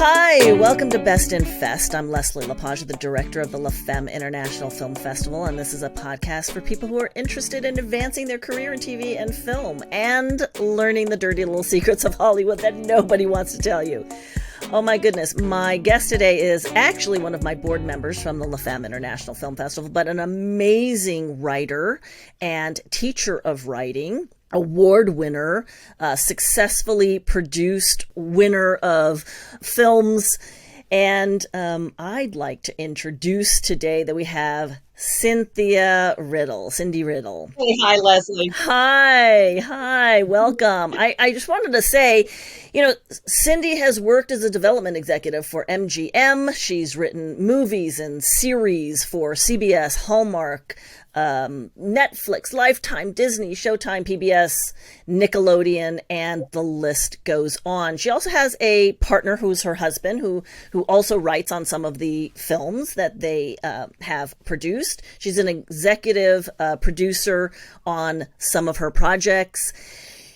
Hi, welcome to Best in Fest. I'm Leslie Lepage, the director of the La Femme International Film Festival, and this is a podcast for people who are interested in advancing their career in TV and film and learning the dirty little secrets of Hollywood that nobody wants to tell you. Oh my goodness, my guest today is actually one of my board members from the La Femme International Film Festival, but an amazing writer and teacher of writing. Award winner, successfully produced winner of films. And I'd like to introduce today that we have Cynthia Riddle, Cindy Riddle. Hey, hi, Leslie. Hi, welcome. I just wanted to say, Cindy has worked as a development executive for MGM. She's written movies and series for CBS, Hallmark, Netflix, Lifetime, Disney, Showtime, PBS, Nickelodeon, and the list goes on. She also has a partner who's her husband, who also writes on some of the films that they have produced. She's an executive producer on some of her projects.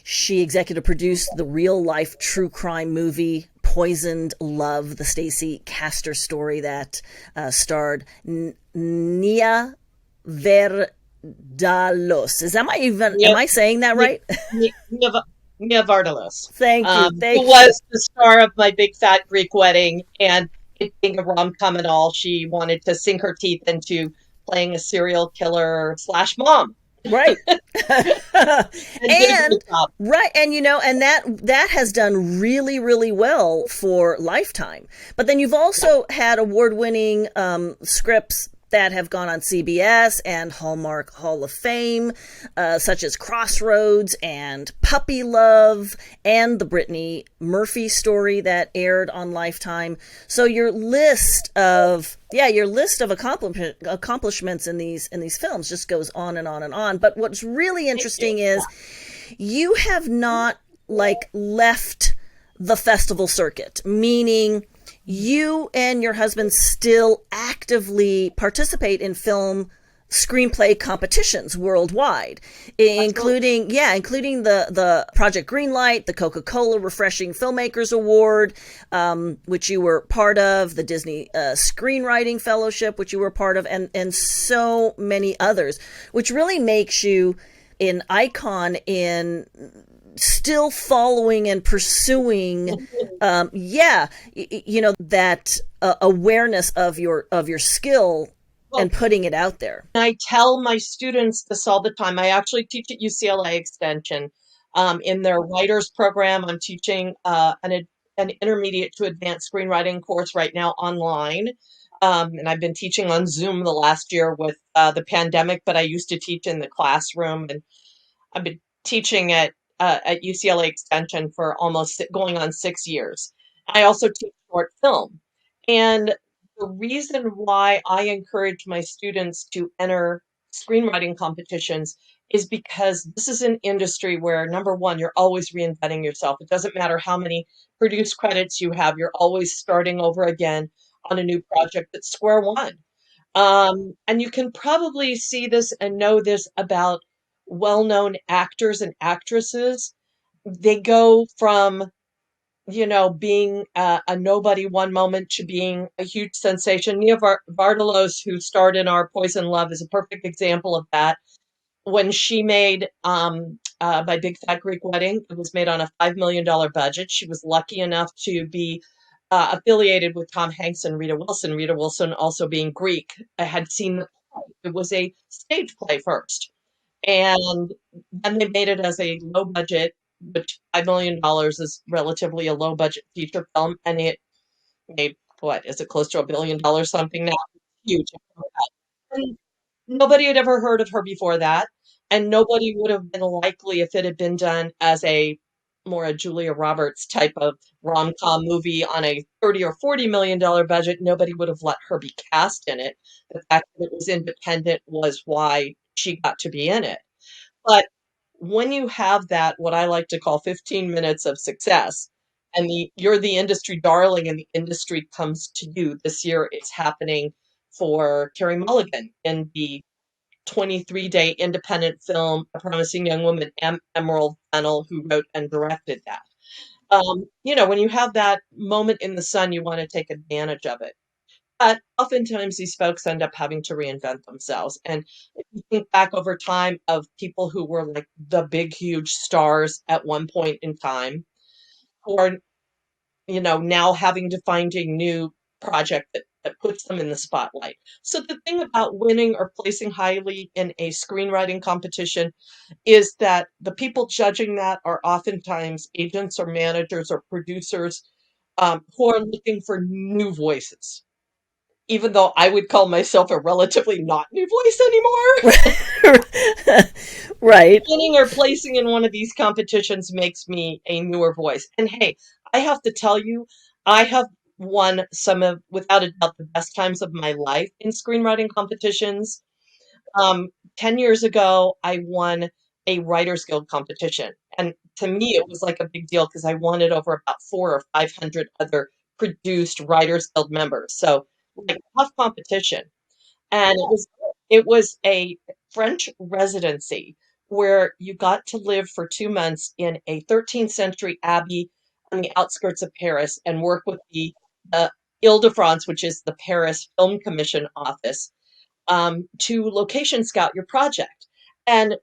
She executive produced the real-life true crime movie Poisoned Love, the Stacey Castor Story that starred Nia Vardalos. Am I saying that right? Nia Vardalos. Thank you. Who was the star of My Big Fat Greek Wedding, and it being a rom-com and all, she wanted to sink her teeth into playing a serial killer / mom. Right. and that that has done really, really well for Lifetime. But then you've also had award-winning scripts that have gone on CBS and Hallmark Hall of Fame, such as Crossroads and Puppy Love and the Brittany Murphy Story that aired on Lifetime. So your list of accomplishments in these films just goes on and on and on. But what's really interesting is you have not left the festival circuit, meaning you and your husband still actively participate in film screenplay competitions worldwide, including the Project Greenlight, the Coca-Cola Refreshing Filmmakers Award, which you were part of, the Disney Screenwriting Fellowship, which you were part of, and so many others, which really makes you an icon in still following and pursuing that awareness of your skill and putting it out there. I tell my students this all the time. I actually teach at UCLA Extension in their writers program. I'm teaching an intermediate to advanced screenwriting course right now online. And I've been teaching on Zoom the last year with the pandemic, but I used to teach in the classroom, and I've been teaching at UCLA Extension for almost going on 6 years. I also teach short film. And the reason why I encourage my students to enter screenwriting competitions is because this is an industry where, number one, you're always reinventing yourself. It doesn't matter how many produced credits you have, you're always starting over again on a new project at square one. And you can probably see this and know this about well-known actors and actresses. They go from, being a nobody one moment to being a huge sensation. Nia Vardalos, who starred in our Poison Love, is a perfect example of that. When she made My Big Fat Greek Wedding, it was made on a $5 million budget. She was lucky enough to be affiliated with Tom Hanks and Rita Wilson. Rita Wilson, also being Greek, had seen the play. It was a stage play first. And then they made it as a low budget, which $5 million is relatively a low budget feature film. And it made, is it close to $1 billion something now? Huge. And nobody had ever heard of her before that. And nobody would have been likely, if it had been done as a Julia Roberts type of rom-com movie on a $30 or $40 million budget, nobody would have let her be cast in it. The fact that it was independent was why she got to be in it. But when you have that, what I like to call 15 minutes of success, and you're the industry darling and the industry comes to you. This year it's happening for Carey Mulligan in the 23-day independent film, A Promising Young Woman, Emerald Fennell, who wrote and directed that. When you have that moment in the sun, you want to take advantage of it. But oftentimes these folks end up having to reinvent themselves. And if you think back over time of people who were like the big, huge stars at one point in time, who are, now having to find a new project that puts them in the spotlight. So the thing about winning or placing highly in a screenwriting competition is that the people judging that are oftentimes agents or managers or producers who are looking for new voices. Even though I would call myself a relatively not new voice anymore, Right. winning or placing in one of these competitions makes me a newer voice. And hey, I have to tell you, I have won some of, without a doubt, the best times of my life in screenwriting competitions. Um, 10 years ago, I won a Writers Guild competition. And to me, it was like a big deal because I won it over about 400 or 500 other produced Writers Guild members. So, like, tough competition. And it was a French residency where you got to live for 2 months in a 13th century abbey on the outskirts of Paris and work with the Ile-de-France, which is the Paris Film Commission office, to location scout your project. And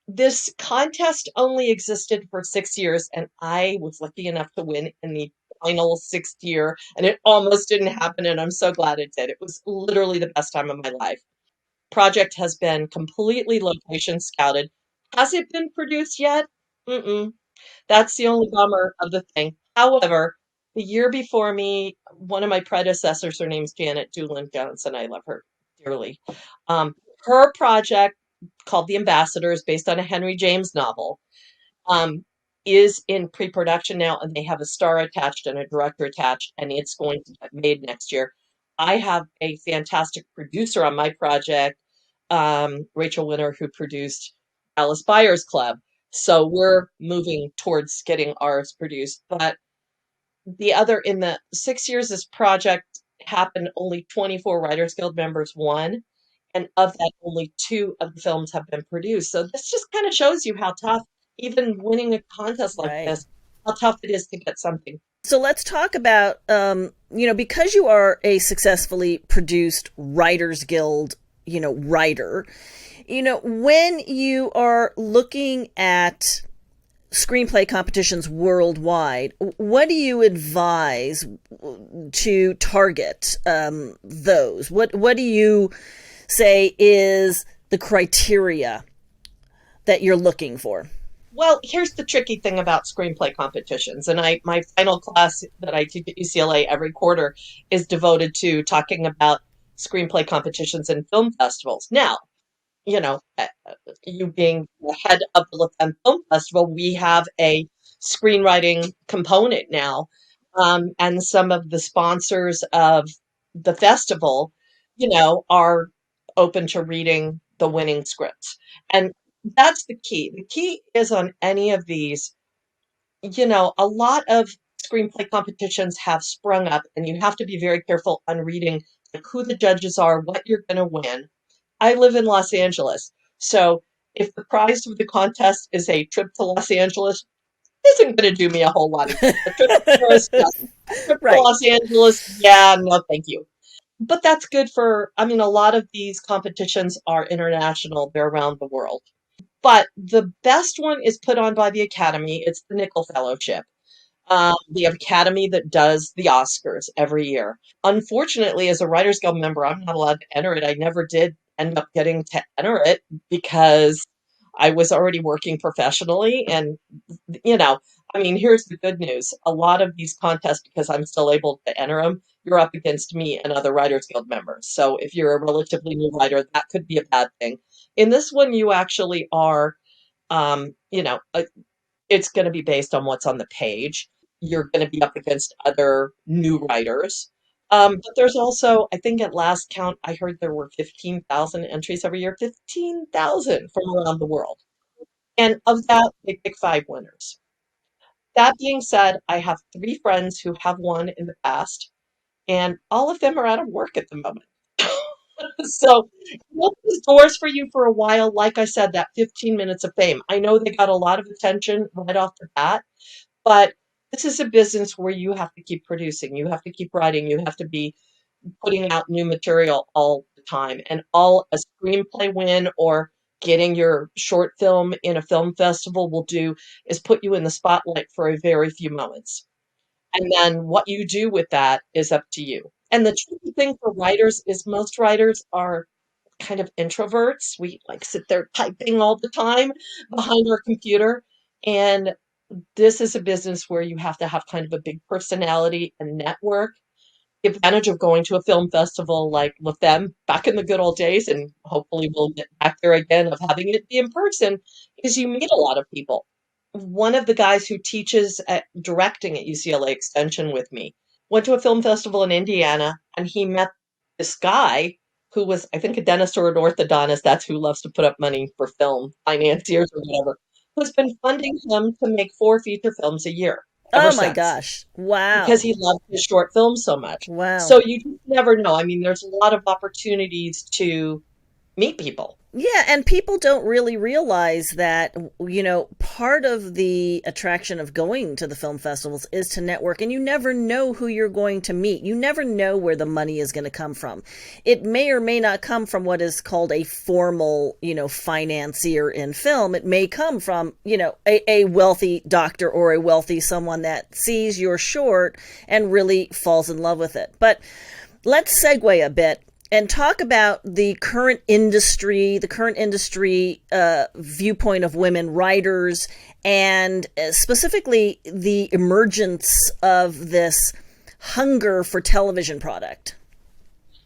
this contest only existed for 6 years, and I was lucky enough to win in the final sixth year, and it almost didn't happen, and I'm so glad it did. It was literally the best time of my life. Project has been completely location scouted. Has it been produced yet? Mm-mm. That's the only bummer of the thing. However, the year before me, one of my predecessors, her name's Janet Doolin Johnson. I love her dearly. Um, Her project, called The Ambassadors, based on a Henry James novel, um, is in pre-production now, and they have a star attached and a director attached, and it's going to get made next year. I have a fantastic producer on my project, Rachel Winter, who produced Alice Buyers Club. So we're moving towards getting ours produced. But the other, in the 6 years this project happened, only 24 Writers Guild members won. And of that, only two of the films have been produced. So this just kind of shows you how tough, even winning a contest like Right. this, how tough it is to get something. So let's talk about, because you are a successfully produced Writers Guild, writer, when you are looking at screenplay competitions worldwide, what do you advise to target those? What do you say is the criteria that you're looking for? Well, here's the tricky thing about screenplay competitions. And my final class that I teach at UCLA every quarter is devoted to talking about screenplay competitions and film festivals. Now, you know, uh, you being the head of the La Femme Film Festival, we have a screenwriting component now. And some of the sponsors of the festival, are open to reading the winning scripts. And that's the key. The key is on any of these, a lot of screenplay competitions have sprung up, and you have to be very careful on reading like who the judges are, what you're going to win. I live in Los Angeles, so if the prize of the contest is a trip to Los Angeles, isn't going to do me a whole lot of good. A trip to Paris, yes. A trip to Right. Los Angeles, yeah, no, thank you. But that's good for, I mean, a lot of these competitions are international, they're around the world. But the best one is put on by the Academy. It's the Nickel Fellowship, the Academy that does the Oscars every year. Unfortunately, as a Writers Guild member, I'm not allowed to enter it. I never did end up getting to enter it because I was already working professionally. And, you know, I mean, here's the good news. A lot of these contests, because I'm still able to enter them, you're up against me and other Writers Guild members. So if you're a relatively new writer, that could be a bad thing. In this one, you actually are, um, you know, uh, it's going to be based on what's on the page. You're going to be up against other new writers. But there's also, I think at last count, I heard there were 15,000 entries every year, 15,000 from around the world. And of that, they pick five winners. That being said, I have three friends who have won in the past, and all of them are out of work at the moment. So it opens doors for you for a while. Like I said, that 15 minutes of fame. I know they got a lot of attention right off the bat, but This is a business where you have to keep producing, you have to keep writing, you have to be putting out new material all the time. And all a screenplay win or getting your short film in a film festival will do is put you in the spotlight for a very few moments. And then what you do with that is up to you. And the tricky thing for writers is most writers are kind of introverts. We like sit there typing all the time behind our computer. And this is a business where you have to have kind of a big personality and network. The advantage of going to a film festival like with them back in the good old days, and hopefully we'll get back there again of having it be in person, is you meet a lot of people. One of the guys who teaches at directing at UCLA Extension with me went to a film festival in Indiana and he met this guy who was, I think, a dentist or an orthodontist. That's who loves to put up money for film financiers or whatever, who's been funding him to make 4 feature films a year ever Oh my since gosh. because Wow. he loved his short films so much. Wow. So you just never know. I mean, there's a lot of opportunities to meet people. Yeah, and people don't really realize that, part of the attraction of going to the film festivals is to network, and you never know who you're going to meet. You never know where the money is going to come from. It may or may not come from what is called a formal, financier in film. It may come from, a wealthy doctor or a wealthy someone that sees your short and really falls in love with it. But let's segue a bit and talk about the current industry viewpoint of women writers, and specifically the emergence of this hunger for television product.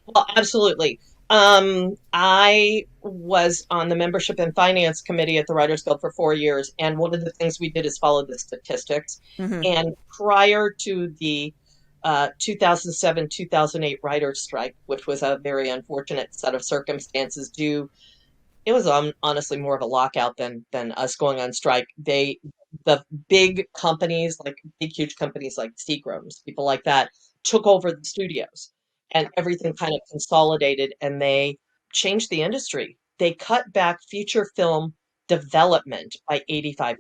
Well, absolutely. I was on the membership and finance committee at the Writers Guild for 4 years, and one of the things we did is follow the statistics. Mm-hmm. And prior to the 2007-2008 writers' strike, which was a very unfortunate set of circumstances due it was honestly more of a lockout than us going on strike. The big companies, like big huge companies like Seagram's, people like that, took over the studios, and everything kind of consolidated, and they changed the industry. They cut back feature film development by 85%.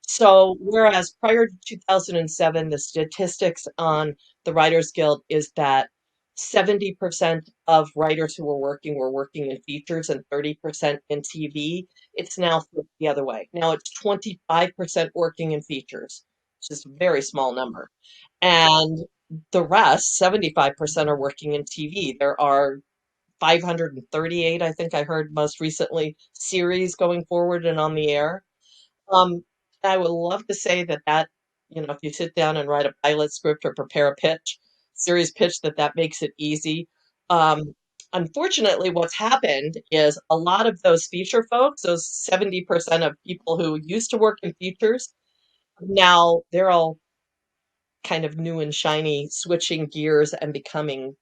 So whereas prior to 2007, the statistics on the Writers Guild is that 70% of writers who were working in features and 30% in TV. It's now flipped the other way. Now it's 25% working in features, which is a very small number. And the rest, 75%, are working in TV. There are 538, I think I heard most recently, series going forward and on the air. Um, I would love to say if you sit down and write a pilot script or prepare a series pitch, that makes it easy. Um, Unfortunately, what's happened is a lot of those feature folks, those 70% of people who used to work in features, now they're all kind of new and shiny, switching gears and becoming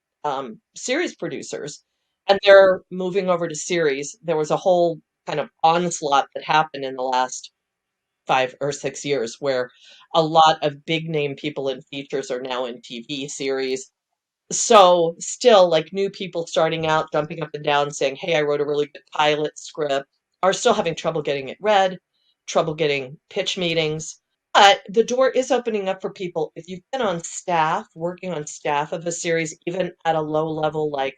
series producers. And they're moving over to series. There was a whole kind of onslaught that happened in the last 5 or 6 years, where a lot of big name people in features are now in TV series. So, still, like new people starting out, jumping up and down, saying, "Hey, I wrote a really good pilot script," are still having trouble getting it read, trouble getting pitch meetings. But the door is opening up for people. If you've been on staff, working on staff of a series, even at a low level like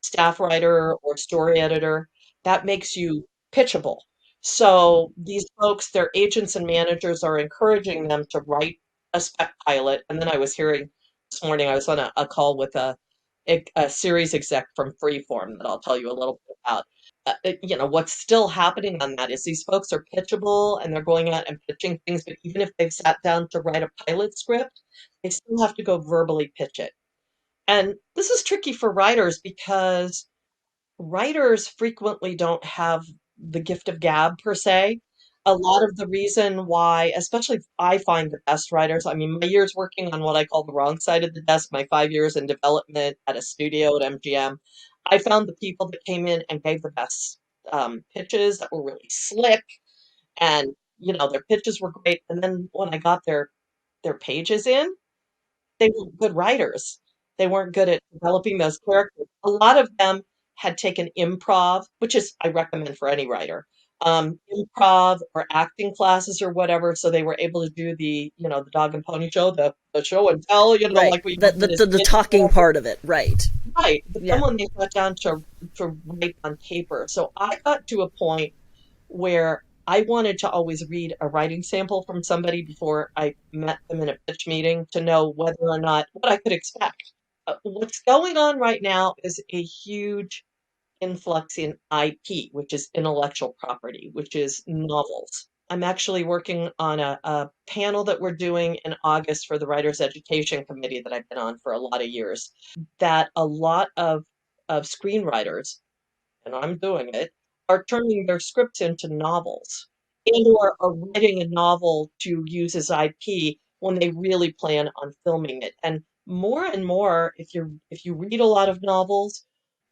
staff writer or story editor, that makes you pitchable. So these folks, their agents and managers are encouraging them to write a spec pilot. And then I was hearing this morning, I was on a call with a series exec from Freeform that I'll tell you a little bit about. What's still happening on that is these folks are pitchable and they're going out and pitching things, but even if they've sat down to write a pilot script, they still have to go verbally pitch it. And this is tricky for writers because writers frequently don't have the gift of gab per se. A lot of the reason why, especially I find the best writers, I mean, my years working on what I call the wrong side of the desk, my 5 years in development at a studio at MGM, I found the people that came in and gave the best pitches that were really slick, and their pitches were great. And then when I got their pages in, they weren't good writers. They weren't good at developing those characters. A lot of them had taken improv, which is I recommend for any writer. improv or acting classes or whatever. So they were able to do the dog and pony show, the show and tell, Right. like we The, did the as the the kids. talking part of it. Right. Right. But then Yeah. when they got down to write on paper. So I got to a point where I wanted to always read a writing sample from somebody before I met them in a pitch meeting to know whether or not what I could expect. What's going on right now is a huge influx in IP, which is intellectual property, which is novels. I'm actually working on a panel that we're doing in August for the Writers Education Committee that I've been on for a lot of years. That a lot of screenwriters, and I'm doing it, are turning their scripts into novels and are writing a novel to use as IP when they really plan on filming it. And more, if you read a lot of novels,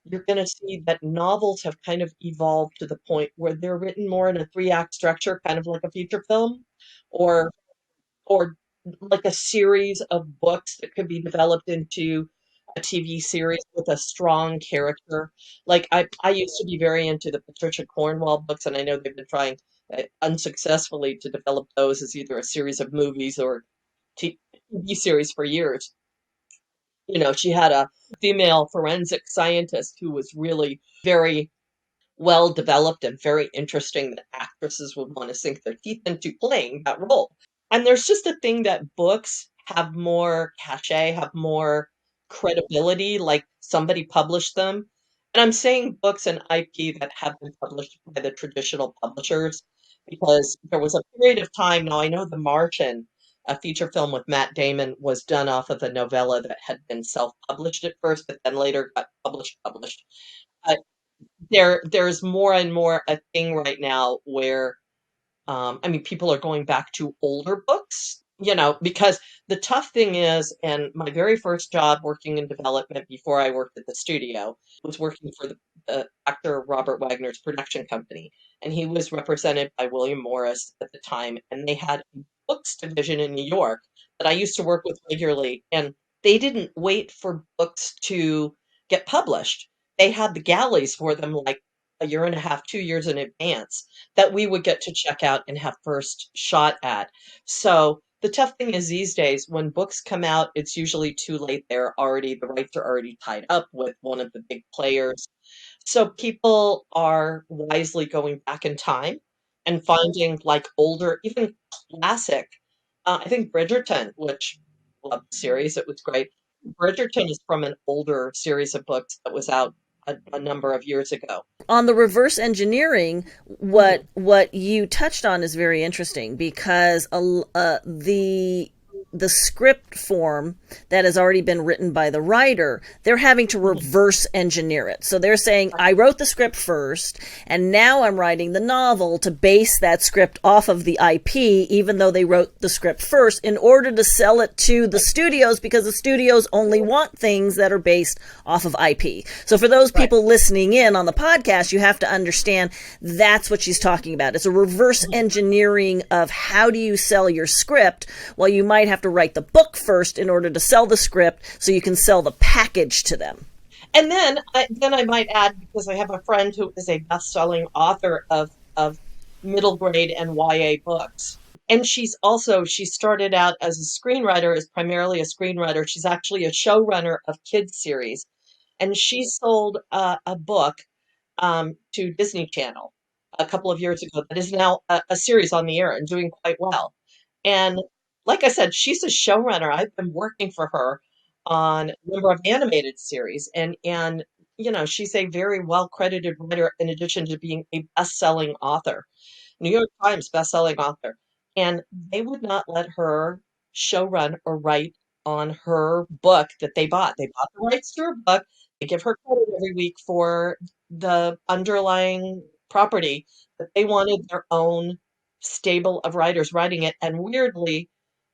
you're going to see that novels have kind of evolved to the point where they're written more in a three-act structure, kind of like a feature film, or or like a series of books that could be developed into a TV series with a strong character. Like I used to be very into the Patricia Cornwell books, and I know they've been trying unsuccessfully to develop those as either a series of movies or TV series for years. She had a female forensic scientist who was really very well developed and very interesting that actresses would want to sink their teeth into playing that role. And there's just a thing that books have more cachet, have more credibility, like somebody published them. And I'm saying books and IP that have been published by the traditional publishers because there was a period of time. Now, I know The Martian, a feature film with Matt Damon, was done off of a novella that had been self-published at first, but then later got published. Uh, there's more and more a thing right now where I mean, people are going back to older books, because the tough thing is, and my very first job working in development before I worked at the studio was working for the actor Robert Wagner's production company. And he was represented by William Morris at the time. And they had a books division in New York that I used to work with regularly. And they didn't wait for books to get published. They had the galleys for them like a year and a half, 2 years in advance that we would get to check out and have first shot at. So the tough thing is these days, when books come out, it's usually too late. The rights are already tied up with one of the big players. So people are wisely going back in time and finding like older, even classic. I think Bridgerton, which love the series, it was great. Bridgerton is from an older series of books that was out a number of years ago. On the reverse engineering, what Mhm. what you touched on is very interesting because the script form that has already been written by the writer, they're having to Mhm. reverse engineer it. So they're saying, I wrote the script first, and now I'm writing the novel to base that script off of the IP, even though they wrote the script first, in order to sell it to the studios, because the studios only want things that are based off of IP. So for those Right. people listening in on the podcast, you have to understand that's what she's talking about. It's a reverse Mhm. engineering of how do you sell your script. Well, you might have to write the book first in order to sell the script so you can sell the package to them. And then I might add, because I have a friend who is a best-selling author of middle grade and YA books. And she started out as a screenwriter, as primarily a screenwriter. She's actually a showrunner of kids series. And she sold a book to Disney Channel a couple of years ago that is now a series on the air and doing quite well. And like I said, she's a showrunner. I've been working for her on a number of animated series, and she's a very well credited writer in addition to being a best-selling author. New York Times best-selling author. And they would not let her showrun or write on her book that they bought. They bought the rights to her book. They give her credit every week for the underlying property, but they wanted their own stable of writers writing it. And weirdly,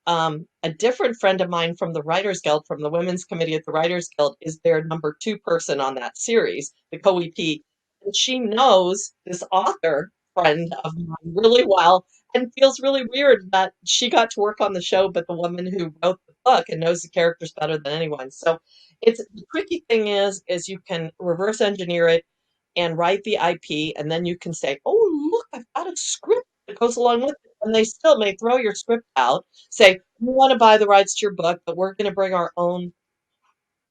a different friend of mine from the Writers Guild, from the Women's Committee at the Writers Guild, is their number two person on that series, the co-EP. And she knows this author friend of mine really well and feels really weird that she got to work on the show, but the woman who wrote the book and knows the characters better than anyone. So it's the tricky thing is you can reverse engineer it. and write the IP, and then you can say, "Oh, look, I've got a script that goes along with it." And they still may throw your script out, say, "We want to buy the rights to your book, but we're going to bring our own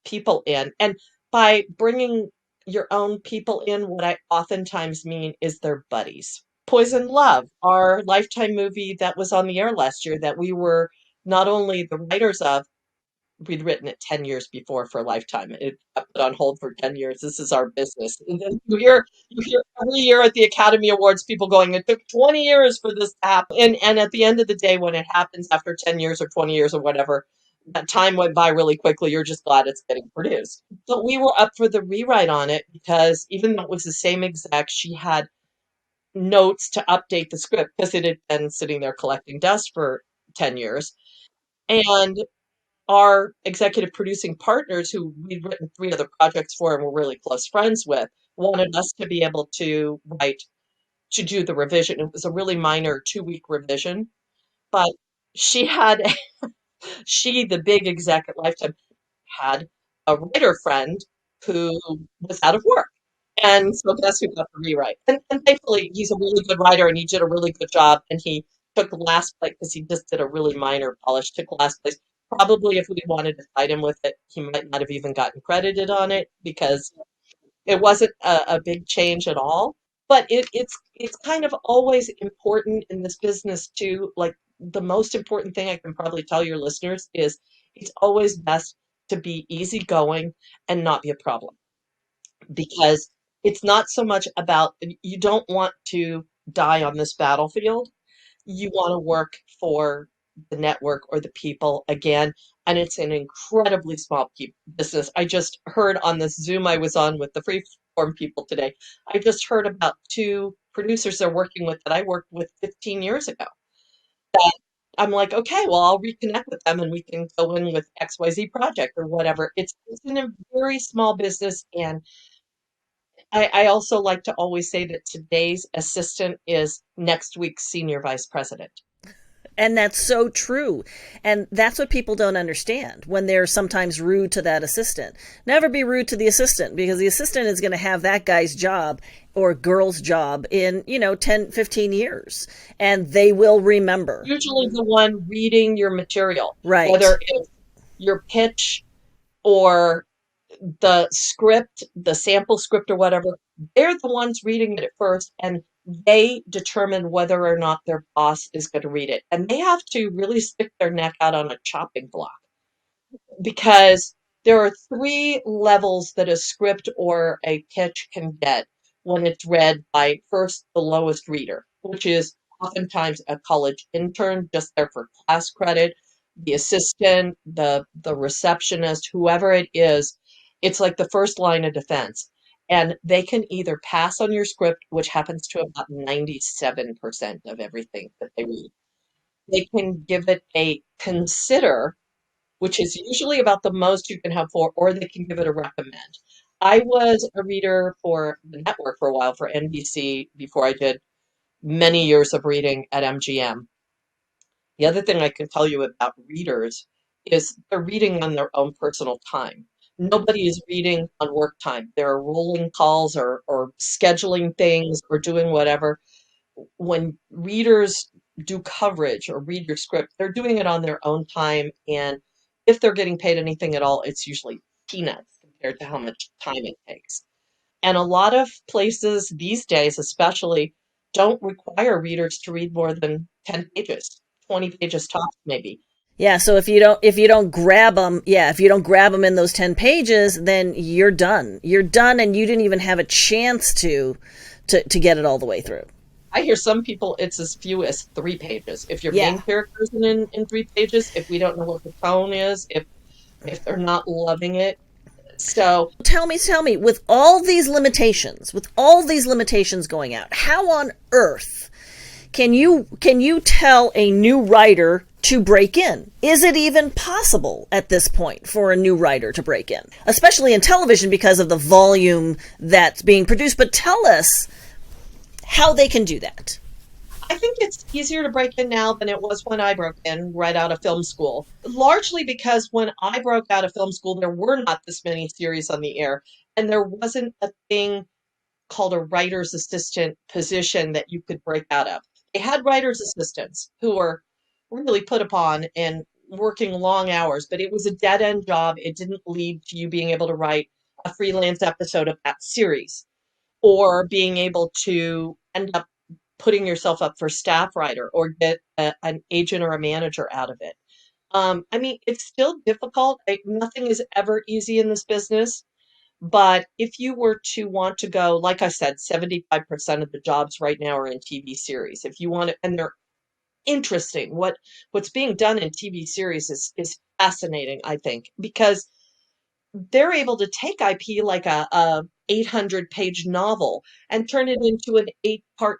people in." And by bringing your own people in, what I oftentimes mean is their buddies. Poison Love, our Lifetime movie that was on the air last year, that we were not only the writers of, we'd written it 10 years before for Lifetime. It got put on hold for 10 years. This is our business. And then you hear every year at the Academy Awards people going, "It took 20 years for this to happen." And at the end of the day, when it happens after 10 years or 20 years or whatever, that time went by really quickly. You're just glad it's getting produced. But we were up for the rewrite on it because even though it was the same exec, she had notes to update the script because it had been sitting there collecting dust for 10 years. And our executive producing partners, who we'd written 3 other projects for and were really close friends with, wanted us to be able to to do the revision. It was a really minor 2-week revision, but she had, the big exec at Lifetime, had a writer friend who was out of work. And so guess who got the rewrite? And thankfully, he's a really good writer and he did a really good job. And he took last place because he just did a really minor polish, took last place. Probably if we wanted to fight him with it, he might not have even gotten credited on it because it wasn't a big change at all. But it's kind of always important in this business too. Like the most important thing I can probably tell your listeners is it's always best to be easygoing and not be a problem because it's not so much about, you don't want to die on this battlefield. You want to work for the network or the people again, and it's an incredibly small business. I just heard on this Zoom I was on with the Freeform people today, I just heard about 2 producers they're working with that I worked with 15 years ago. That I'm like, okay, well, I'll reconnect with them and we can go in with XYZ project or whatever. It's in a very small business, and I also like to always say that today's assistant is next week's senior vice president. And that's so true. And that's what people don't understand when they're sometimes rude to that assistant. Never be rude to the assistant because the assistant is going to have that guy's job or girl's job in, 10, 15 years. And they will remember. Usually the one reading your material, Right. whether it's your pitch or the script, the sample script or whatever, they're the ones reading it at first, and they determine whether or not their boss is going to read it. And they have to really stick their neck out on a chopping block because there are 3 levels that a script or a pitch can get when it's read by first the lowest reader, which is oftentimes a college intern just there for class credit, the assistant, the receptionist, whoever it is. It's like the first line of defense. And they can either pass on your script, which happens to about 97% of everything that they read. They can give it a consider, which is usually about the most you can have for, or they can give it a recommend. I was a reader for the network for a while for NBC before I did many years of reading at MGM. The other thing I can tell you about readers is they're reading on their own personal time. Nobody is reading on work time. There are rolling calls or scheduling things or doing whatever. When readers do coverage or read your script, they're doing it on their own time. And if they're getting paid anything at all, it's usually peanuts compared to how much time it takes. And a lot of places these days, especially, don't require readers to read more than 10 pages, 20 pages tops, maybe. Yeah, so if you don't grab them, if you don't grab them in those 10 pages, then you're done. You're done and you didn't even have a chance to get it all the way through. I hear some people it's as few as 3 pages. If your Yeah. main character isn't in 3 pages, if we don't know what the tone is, if they're not loving it. So Tell me, with all these limitations going out, how on earth can you tell a new writer to break in? Is it even possible at this point for a new writer to break in? Especially in television because of the volume that's being produced, but tell us how they can do that. I think it's easier to break in now than it was when I broke in right out of film school. Largely because when I broke out of film school, there were not this many series on the air, and there wasn't a thing called a writer's assistant position that you could break out of. They had writer's assistants who were really put upon and working long hours, but it was a dead end job. It didn't lead to you being able to write a freelance episode of that series or being able to end up putting yourself up for staff writer or get an agent or a manager out of it. I mean, it's still difficult. Nothing is ever easy in this business. But if you were to want to go, like I said, 75% of the jobs right now are in TV series. If you want to, and they're interesting. What's being done in TV series is fascinating, I think, because they're able to take IP like a 800-page novel and turn it into an 8-part,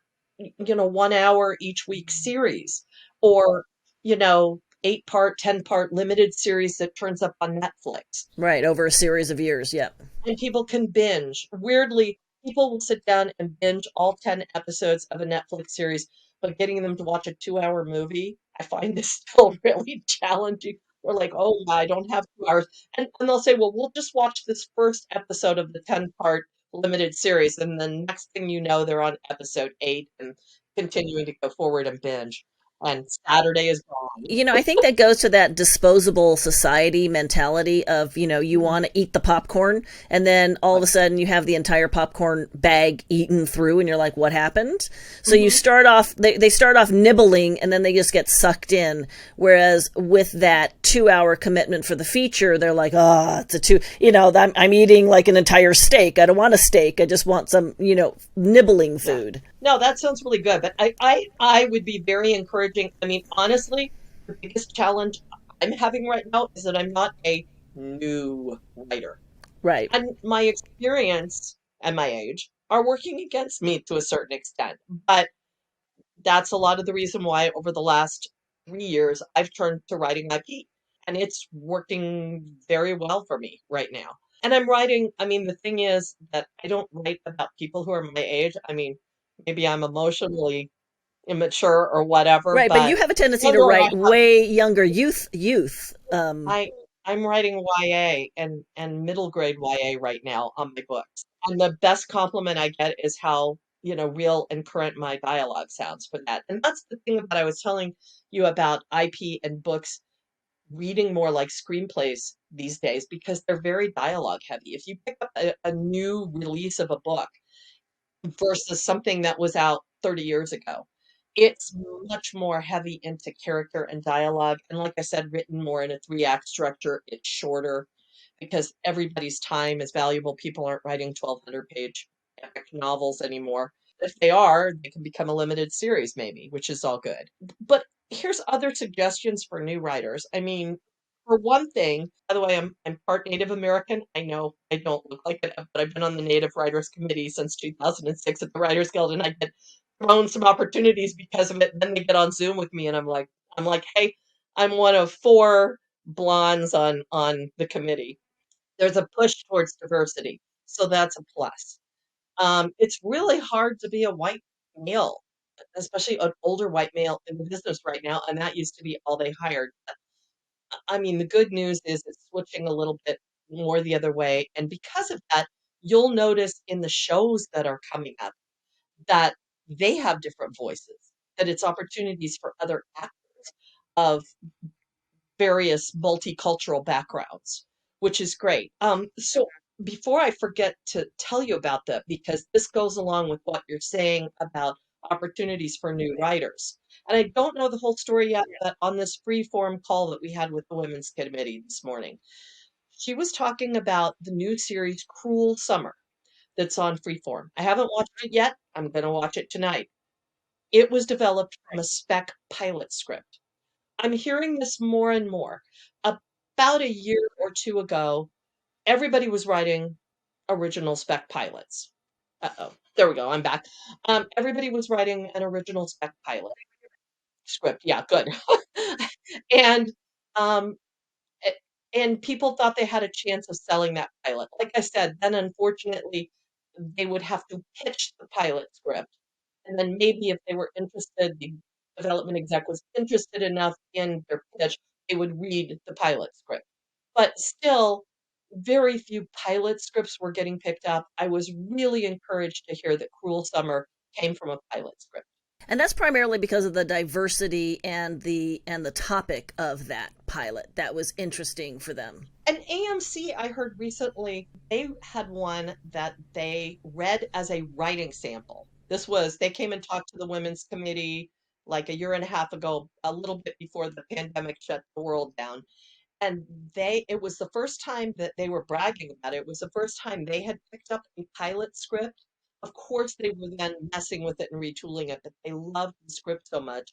1 hour each week series, or 8-part, 10-part limited series that turns up on Netflix. Right, over a series of years. Yep. And people can binge. Weirdly, people will sit down and binge all 10 episodes of a Netflix series, but getting them to watch a 2-hour movie, I find is still really challenging. We're like, oh, yeah, I don't have 2 hours. And they'll say, well, we'll just watch this first episode of the 10-part limited series. And then next thing you know, they're on episode 8 and continuing to go forward and binge. And Saturday is gone. I think that goes to that disposable society mentality of, you want to eat the popcorn and then all of a sudden you have the entire popcorn bag eaten through and you're like, what happened? So you start off, they start off nibbling and then they just get sucked in. Whereas with that 2-hour commitment for the feature, they're like, it's a I'm eating like an entire steak. I don't want a steak. I just want some, nibbling food. No, that sounds really good. But I would be very encouraging. I mean, honestly, the biggest challenge I'm having right now is that I'm not a new writer. Right. And my experience and my age are working against me to a certain extent. But that's a lot of the reason why over the last 3 years I've turned to writing IP. And it's working very well for me right now. And I'm writing, I mean, the thing is that I don't write about people who are my age. I mean, maybe I'm emotionally immature or whatever, Right, but but you have a tendency to nonetheless, write way younger youth. I I'm writing YA and middle grade YA right now on my books. And the best compliment I get is how, real and current my dialogue sounds for that. And that's the thing that I was telling you about IP and books reading more like screenplays these days because they're very dialogue heavy. If you pick up a new release of a book versus something that was out 30 years ago, it's much more heavy into character and dialogue. And like I said, written more in a 3-act structure. It's shorter because everybody's time is valuable. People aren't writing 1,200-page epic novels anymore. If they are, they can become a limited series maybe, which is all good. But here's other suggestions for new writers. I mean, for one thing, by the way, I'm part Native American. I know I don't look like it, but I've been on the Native Writers Committee since 2006 at the Writers Guild, and I get thrown some opportunities because of it. Then they get on Zoom with me, and I'm like, hey, I'm one of 4 blondes on the committee. There's a push towards diversity, so that's a plus. It's really hard to be a white male, especially an older white male in the business right now, and that used to be all they hired. I mean, the good news is it's switching a little bit more the other way, and because of that, you'll notice in the shows that are coming up that they have different voices, that it's opportunities for other actors of various multicultural backgrounds, which is great. So before I forget to tell you about that, because this goes along with what you're saying about opportunities for new writers. And I don't know the whole story yet, but on this free form call that we had with the Women's Committee this morning, she was talking about the new series Cruel Summer that's on Freeform. I haven't watched it yet. I'm going to watch it tonight. It was developed from a spec pilot script. I'm hearing this more and more. About a year or two ago, everybody was writing original spec pilots. Uh-oh, there we go. I'm back. Everybody was writing an original spec pilot script. Yeah, good. and um, and people thought they had a chance of selling that pilot. Like I said, then unfortunately, they would have to pitch the pilot script. And then maybe if they were interested, the development exec was interested enough in their pitch, they would read the pilot script. But still, very few pilot scripts were getting picked up. I was really encouraged to hear that Cruel Summer came from a pilot script. And that's primarily because of the diversity and the topic of that pilot that was interesting for them. And AMC, I heard recently, they had one that they read as a writing sample. They came and talked to the Women's Committee like a year and a half ago, a little bit before the pandemic shut the world down. And it was the first time that they were bragging about it. It was the first time they had picked up a pilot script. Of course, they were then messing with it and retooling it, but they loved the script so much.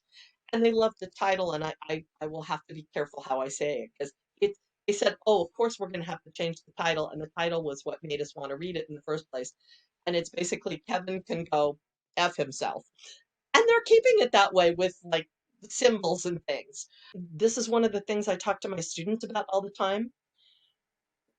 And they loved the title. And I will have to be careful how I say it because they said, oh, of course, we're going to have to change the title. And the title was what made us want to read it in the first place. And it's basically Kevin Can Go F Himself. And they're keeping it that way with like symbols and things. This is one of the things I talk to my students about all the time.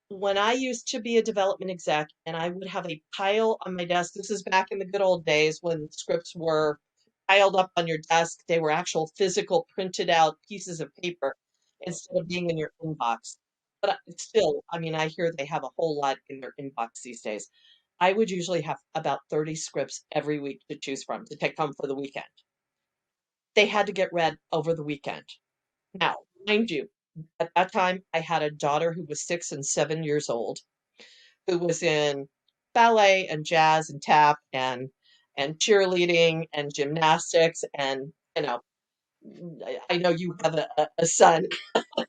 When I used to be a development exec and I would have a pile on my desk, this is back in the good old days when scripts were piled up on your desk. They were actual physical printed out pieces of paper instead of being in your inbox. But still, I mean, I hear they have a whole lot in their inbox these days. I would usually have about 30 scripts every week to choose from to take home for the weekend. They had to get read over the weekend. Now, mind you, at that time, I had a daughter who was 6 and 7 years old, who was in ballet and jazz and tap and cheerleading and gymnastics and I know you have a son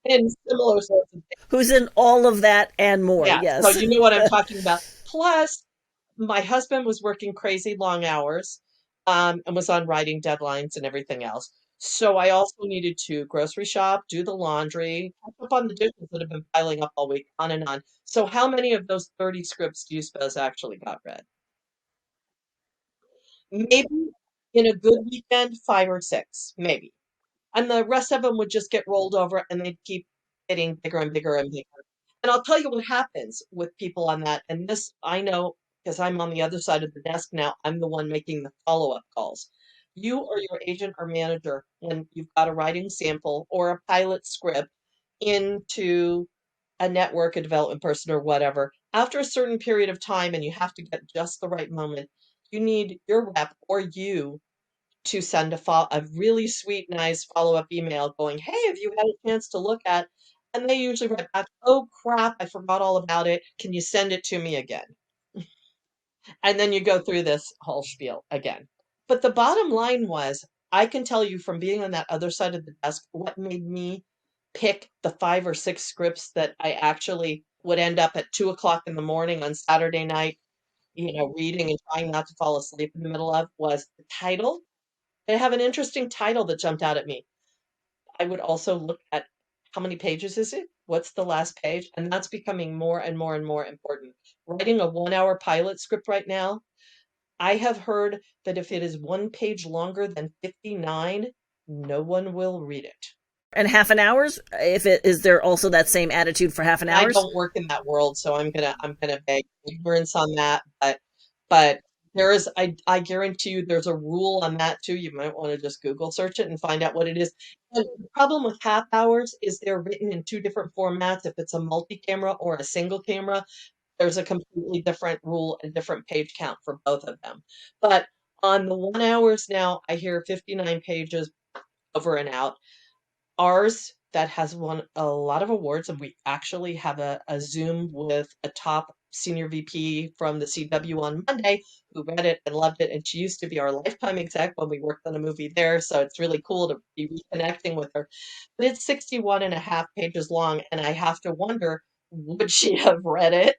in similar sorts of things. Who's in all of that and more, Yeah, so yes. you know what I'm talking about. Plus, my husband was working crazy long hours, and was on writing deadlines and everything else. So I also needed to grocery shop, do the laundry, catch up on the dishes that have been piling up all week, on and on. So how many of those 30 scripts do you suppose actually got read? Maybe in a good weekend, 5 or 6, maybe. And the rest of them would just get rolled over and they'd keep getting bigger and bigger and bigger. And I'll tell you what happens with people on that. And this I know because I'm on the other side of the desk now. I'm the one making the follow-up calls. You or your agent or manager, when you've got a writing sample or a pilot script into a network, a development person, or whatever, after a certain period of time, and you have to get just the right moment, you need your rep or you to send a really sweet, nice follow-up email going, hey, have you had a chance to look at? And they usually write back, oh crap, I forgot all about it. Can you send it to me again? And then you go through this whole spiel again. But the bottom line was, I can tell you from being on that other side of the desk, what made me pick the 5 or 6 scripts that I actually would end up at 2 o'clock in the morning on Saturday night, reading and trying not to fall asleep in the middle of was the title. They have an interesting title that jumped out at me. I would also look at how many pages is it? What's the last page? And that's becoming more and more and more important. Writing a 1 hour pilot script right now, I have heard that if it is 1 page longer than 59, no one will read it. And half an hour's, if it is there also that same attitude for half an I hour's? don't work in that world, so I'm gonna beg ignorance on that. But I guarantee you there's a rule on that too. You might want to just Google search it and find out what it is. And the problem with half hours is they're written in 2 different formats. If it's a multi-camera or a single camera, there's a completely different rule and different page count for both of them. But on the 1 hours now, I hear 59 pages over and out. Ours that has won a lot of awards, and we actually have a Zoom with a top senior VP from the CW on Monday who read it and loved it. And she used to be our lifetime exec when we worked on a movie there. So it's really cool to be reconnecting with her. But it's 61 and a half pages long, and I have to wonder, would she have read it?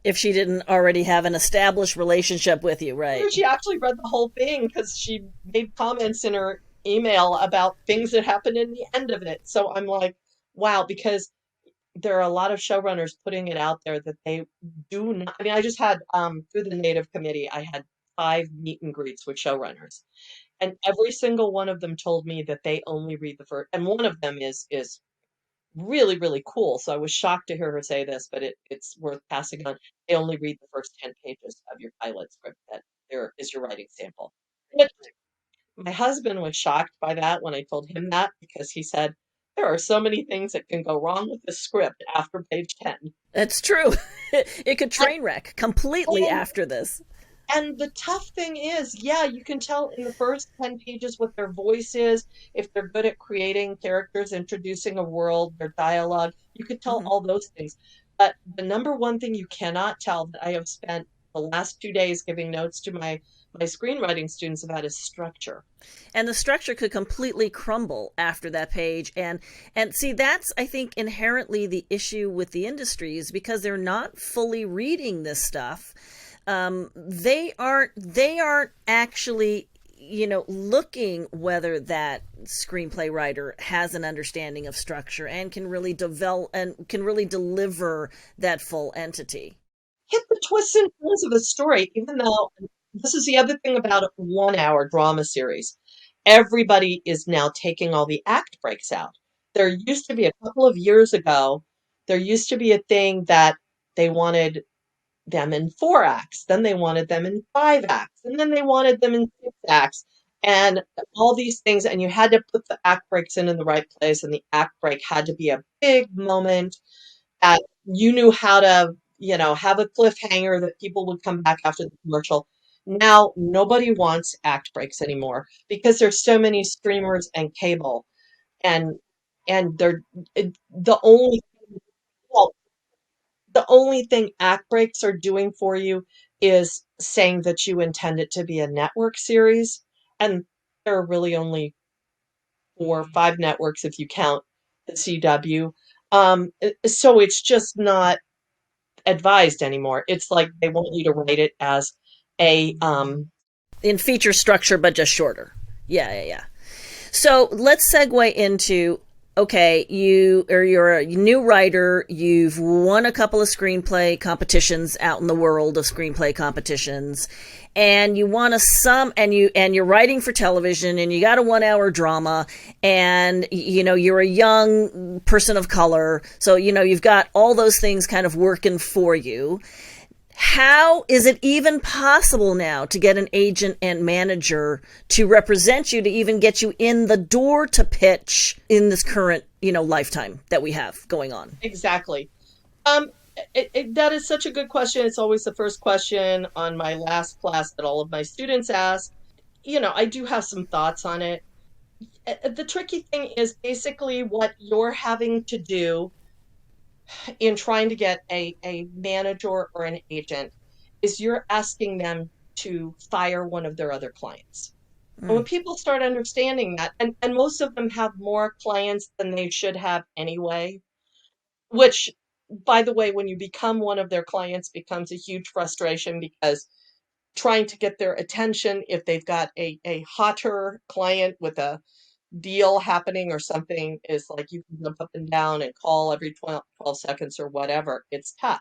If she didn't already have an established relationship with you, right? She actually read the whole thing because she made comments in her email about things that happened in the end of it. So I'm like, wow, because there are a lot of showrunners putting it out there that they do not. I mean, I just had through the Native Committee, I had 5 meet and greets with showrunners, and every single one of them told me that they only read the first. And one of them is really really cool. So I was shocked to hear her say this, but it's worth passing on. They only read the first 10 pages of your pilot script. That there is your writing sample. Which my husband was shocked by that when I told him that because he said, There are so many things that can go wrong with the script after page 10. That's true. It could And, train wreck completely and after this. And the tough thing is, yeah, you can tell in the first 10 pages what their voice is, if they're good at creating characters, introducing a world, their dialogue. You could tell Hmm. all those things. But the number one thing you cannot tell that I have spent the last 2 days giving notes to my screenwriting students about is structure. And the structure could completely crumble after that page. And see, that's, I think, inherently the issue with the industry, is because they're not fully reading this stuff. They aren't actually, looking whether that screenplay writer has an understanding of structure and can really develop and can really deliver that full entity. Hit the twists and turns of a story, even though this is the other thing about a 1 hour drama series. Everybody is now taking all the act breaks out. There used to be a couple of years ago, there used to be a thing that they wanted them in 4 acts, then they wanted them in 5 acts, and then they wanted them in 6 acts, and all these things. And you had to put the act breaks in the right place, and the act break had to be a big moment that you knew how to, have a cliffhanger that people would come back after the commercial. Now, nobody wants act breaks anymore because there's so many streamers and cable, and they're the only well, the only thing act breaks are doing for you is saying that you intend it to be a network series, and there are really only 4 or 5 networks if you count the CW. So it's just not advised anymore. It's like they want you to write it as a In feature structure, but just shorter. Yeah, yeah, yeah. So let's segue into, okay, you're a new writer, you've won a couple of screenplay competitions out in the world of screenplay competitions, and you want to you're writing for television, and you got a 1 hour drama, and you're a young person of color, so you've got all those things kind of working for you. How is it even possible now to get an agent and manager to represent you, to even get you in the door to pitch in this current, lifetime that we have going on? exactly. Um, that is such a good question. It's always the first question on my last class that all of my students ask. I do have some thoughts on it. The tricky thing is basically what you're having to do in trying to get a manager or an agent is you're asking them to fire one of their other clients. And when Mm. people start understanding that, and most of them have more clients than they should have anyway, which, by the way, when you become one of their clients becomes a huge frustration because trying to get their attention if they've got a hotter client with a deal happening or something is like you can jump up and down and call every 12 seconds or whatever. It's tough.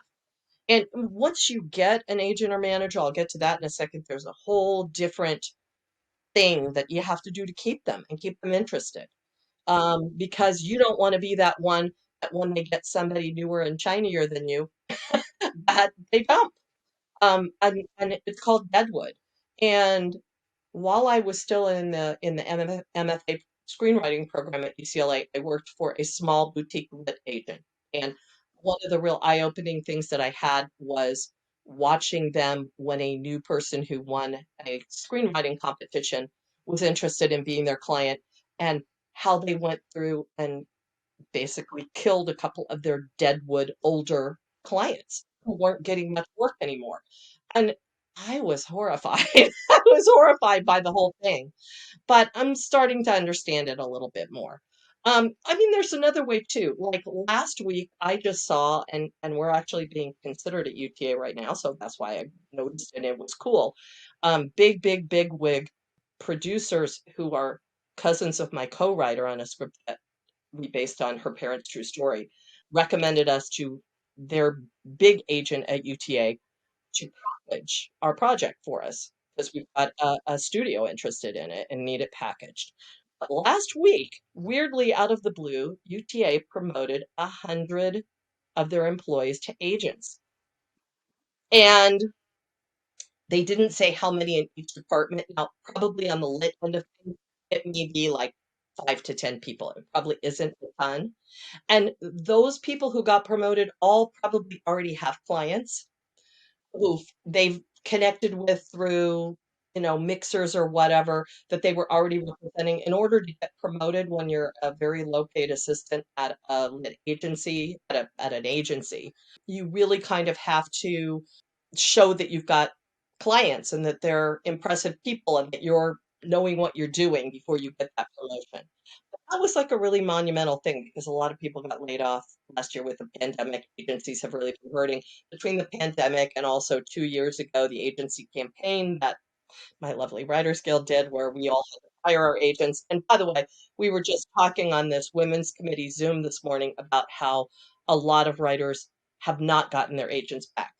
And once you get an agent or manager, I'll get to that in a second, there's a whole different thing that you have to do to keep them and keep them interested. Because you don't want to be that one that when they get somebody newer and shinier than you, that they dump. And it's called Deadwood. And while I was still in the MFA screenwriting program at UCLA, I worked for a small boutique lit agent. And one of the real eye-opening things that I had was watching them when a new person who won a screenwriting competition was interested in being their client, and how they went through and basically killed a couple of their Deadwood older clients who weren't getting much work anymore. And I was horrified. I was horrified by the whole thing, but I'm starting to understand it a little bit more. I mean, there's another way too. Like last week, I just saw, and we're actually being considered at UTA right now, so that's why I noticed and it was cool. Big wig producers who are cousins of my co-writer on a script that we based on her parents' true story, recommended us to their big agent at UTA to package our project for us because we've got a studio interested in it and need it packaged. But last week, weirdly out of the blue, UTA promoted 100 of their employees to agents. And they didn't say how many in each department. Now, probably on the lit end of things, it may be like 5 to 10 people. It probably isn't a ton. And those people who got promoted all probably already have clients who they've connected with through, mixers or whatever that they were already representing. In order to get promoted when you're a very low paid assistant at an agency, at an agency, you really kind of have to show that you've got clients and that they're impressive people and that you're knowing what you're doing before you get that promotion. That was like a really monumental thing because a lot of people got laid off last year with the pandemic. Agencies have really been hurting between the pandemic and also 2 years ago, the agency campaign that my lovely Writers Guild did, where we all had to fire our agents. And by the way, we were just talking on this Women's Committee Zoom this morning about how a lot of writers have not gotten their agents back.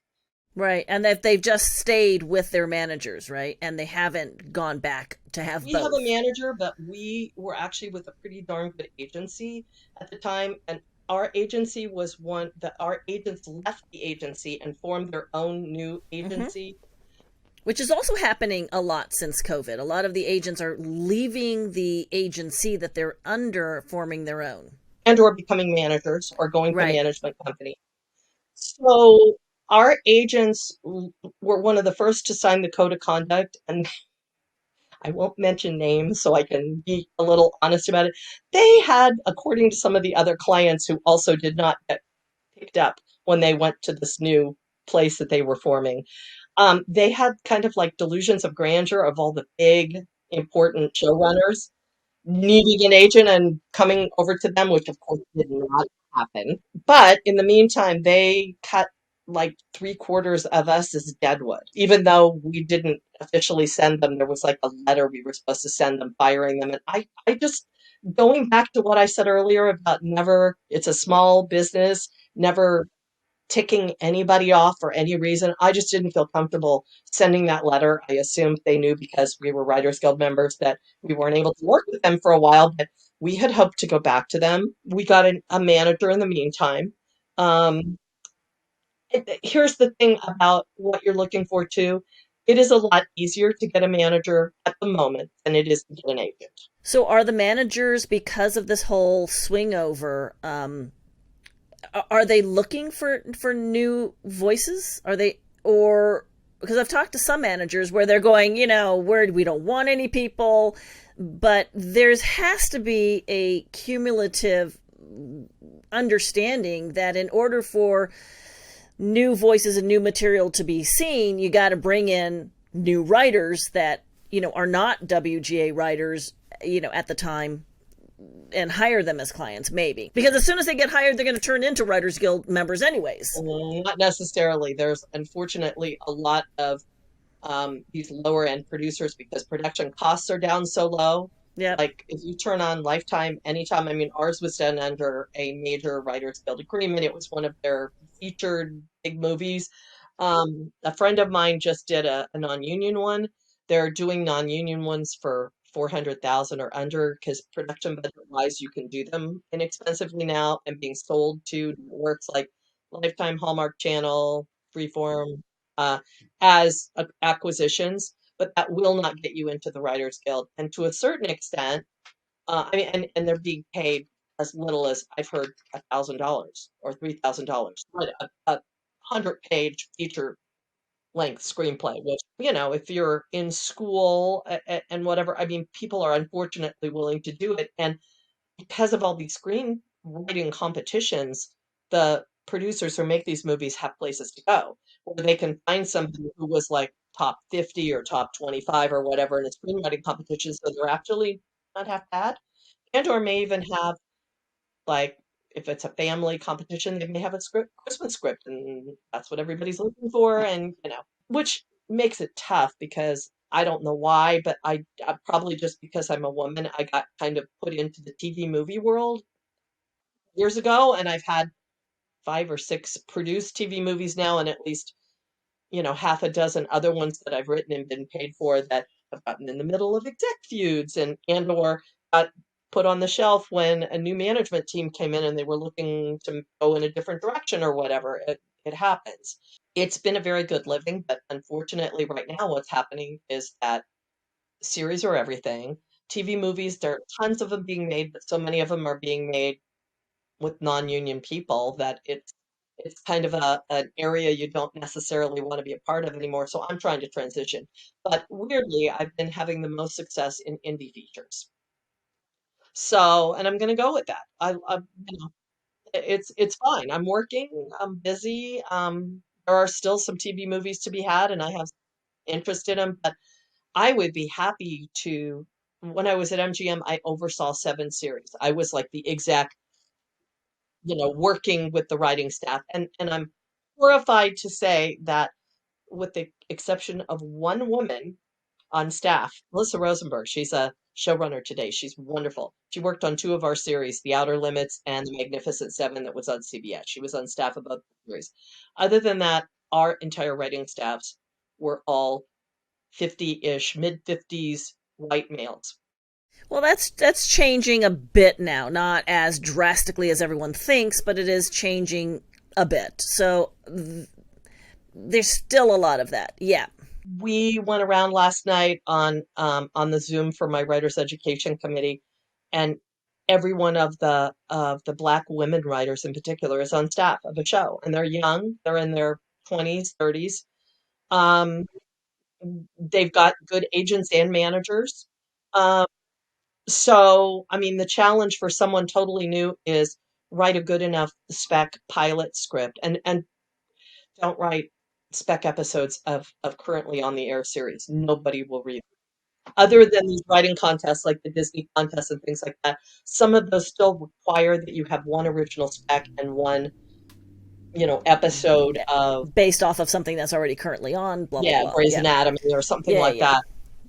Right. And that they've just stayed with their managers, right? And they haven't gone back to have We have both. a manager, but we were actually with a pretty darn good agency at the time. And our agency was one that our agents left the agency and formed their own new Mm-hmm. agency. Which is also happening a lot since COVID. A lot of the agents are leaving the agency that they're under, forming their own. And or becoming managers or going to Right. management company. So our agents were one of the first to sign the code of conduct, and I won't mention names so I can be a little honest about it. They had, according to some of the other clients who also did not get picked up when they went to this new place that they were forming, they had kind of like delusions of grandeur of all the big, important showrunners needing an agent and coming over to them, which of course did not happen. But in the meantime, they cut like 3/4 of us as deadwood. Even though we didn't officially send them, there was like a letter we were supposed to send them firing them. And I just, going back to what I said earlier about never, it's a small business, never ticking anybody off for any reason. I just didn't feel comfortable sending that letter. I assumed they knew because we were Writers Guild members that we weren't able to work with them for a while, but we had hoped to go back to them. We got a manager in the meantime. Um, Here's the thing about what you're looking for too. It is a lot easier to get a manager at the moment than it is to get an agent. So are the managers, because of this whole swing over, are they looking for new voices? Are they, or because I've talked to some managers where they're going, we don't want any people, but there's has to be a cumulative understanding that in order for new voices and new material to be seen, you got to bring in new writers that are not WGA writers, at the time, and hire them as clients, maybe. Because as soon as they get hired, they're going to turn into Writers Guild members anyways. Not necessarily. There's unfortunately a lot of these lower end producers because production costs are down so low. Yep. Like if you turn on Lifetime anytime, I mean, ours was done under a major Writers Guild agreement. It was one of their featured big movies. A friend of mine just did a non-union one. They're doing non-union ones for 400,000 or under because production budget wise, you can do them inexpensively now and being sold to works like Lifetime, Hallmark Channel, Freeform, uh, as acquisitions, but that will not get you into the Writers Guild. And to a certain extent, I mean, and they're being paid as little as I've heard $1,000 or $3,000. A 100-page feature length screenplay, which, if you're in school and whatever, I mean, people are unfortunately willing to do it. And because of all these screenwriting competitions, the producers who make these movies have places to go where they can find somebody who was like top 50 or top 25 or whatever in a screenwriting competition. So they're actually not half bad. And or may even have, like, if it's a family competition, they may have a Christmas script, and that's what everybody's looking for, and which makes it tough because I don't know why, but I probably just because I'm a woman, I got kind of put into the TV movie world years ago, and I've had 5 or 6 produced TV movies now, and at least half a dozen other ones that I've written and been paid for that have gotten in the middle of exec feuds and or got put on the shelf when a new management team came in and they were looking to go in a different direction or whatever. It happens. It's been a very good living, but unfortunately right now what's happening is that series are everything. TV movies, there are tons of them being made, but so many of them are being made with non-union people that it's kind of an area you don't necessarily want to be a part of anymore. So I'm trying to transition. But weirdly, I've been having the most success in indie features. So, and I'm going to go with that. You know, it's fine. I'm working. I'm busy. There are still some TV movies to be had, and I have interest in them. But I would be happy to. When I was at MGM, I oversaw 7 series. I was like the exec, working with the writing staff. And I'm horrified to say that, with the exception of one woman on staff, Melissa Rosenberg, she's a showrunner today. She's wonderful. She worked on 2 of our series, The Outer Limits and The Magnificent Seven, that was on CBS. She was on staff of both series. Other than that, our entire writing staffs were all 50-ish, mid-50s white males. Well, that's changing a bit now, not as drastically as everyone thinks, but it is changing a bit. So there's still a lot of that. Yeah. We went around last night on the Zoom for my writers education committee, and every one of the Black women writers in particular is on staff of a show, and they're young. They're in their 20s, 30s. Um, they've got good agents and managers. Um, so, I mean, the challenge for someone totally new is write a good enough spec pilot script, and don't write spec episodes of currently on the air series. Nobody will read them. Other than these writing contests like the Disney contests and things like that. Some of those still require that you have one original spec and one, episode of, Based off of something that's already currently on, blah, blah, yeah, blah. Grey's Yeah. Anatomy or something Yeah, like yeah. that.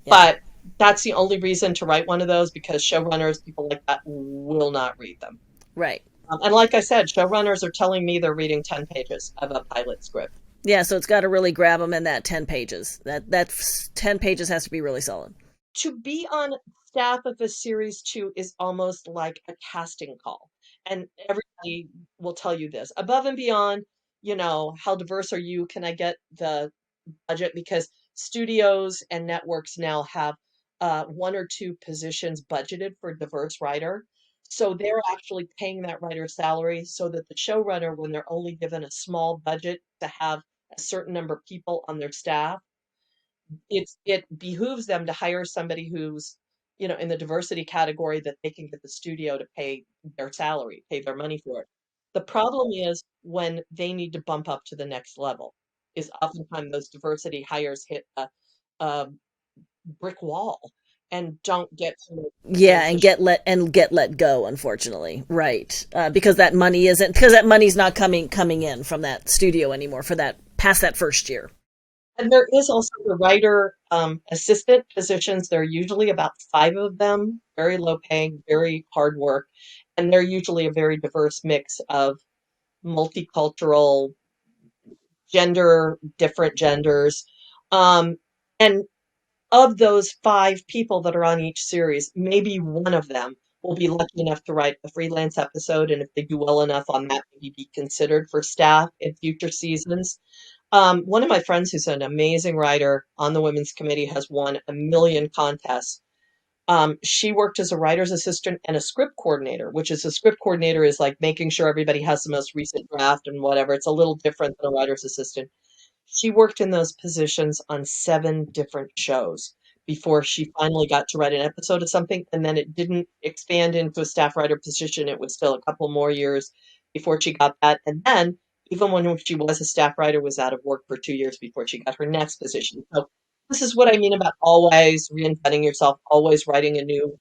Yeah. But that's the only reason to write one of those, because showrunners, people like that, will not read them. Right. And like I said, showrunners are telling me they're reading 10 pages of a pilot script. Yeah, so it's got to really grab them in that 10 pages. That 10 pages has to be really solid. To be on staff of a series too is almost like a casting call. And everybody will tell you this. Above and beyond, how diverse are you? Can I get the budget? Because studios and networks now have 1 or 2 positions budgeted for diverse writer. So they're actually paying that writer's salary so that the showrunner, when they're only given a small budget to have a certain number of people on their staff, it behooves them to hire somebody who's, in the diversity category, that they can get the studio to pay their salary, pay their money for it. The problem is when they need to bump up to the next level, is oftentimes those diversity hires hit a brick wall and don't get to Yeah, and transition. get let go, unfortunately. Right. Because that money isn't because that money's not coming in from that studio anymore for that past that first year. And there is also the writer assistant positions. There are usually about 5 of them, very low paying, very hard work. And they're usually a very diverse mix of multicultural, different genders. Um, and of those 5 people that are on each series, maybe one of them will be lucky enough to write a freelance episode. And if they do well enough on that, maybe be considered for staff in future seasons. One of my friends who's an amazing writer on the women's committee has won a million contests. She worked as a writer's assistant and a script coordinator, which is a script coordinator is like making sure everybody has the most recent draft and whatever. It's a little different than a writer's assistant. She worked in those positions on 7 different shows before she finally got to write an episode of something, and then it didn't expand into a staff writer position. It was still a couple more years before she got that. And then, even when she was a staff writer, was out of work for 2 years before she got her next position. So this is what I mean about always reinventing yourself, always writing a new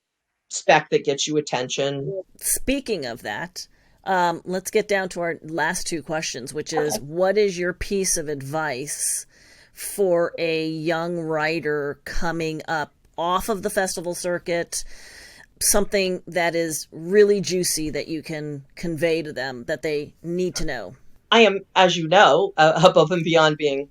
spec that gets you attention. Speaking of that, let's get down to our last 2 questions, which is Okay. what is your piece of advice for a young writer coming up off of the festival circuit? Something that is really juicy that you can convey to them that they need to know. I am, as you know, above and beyond being,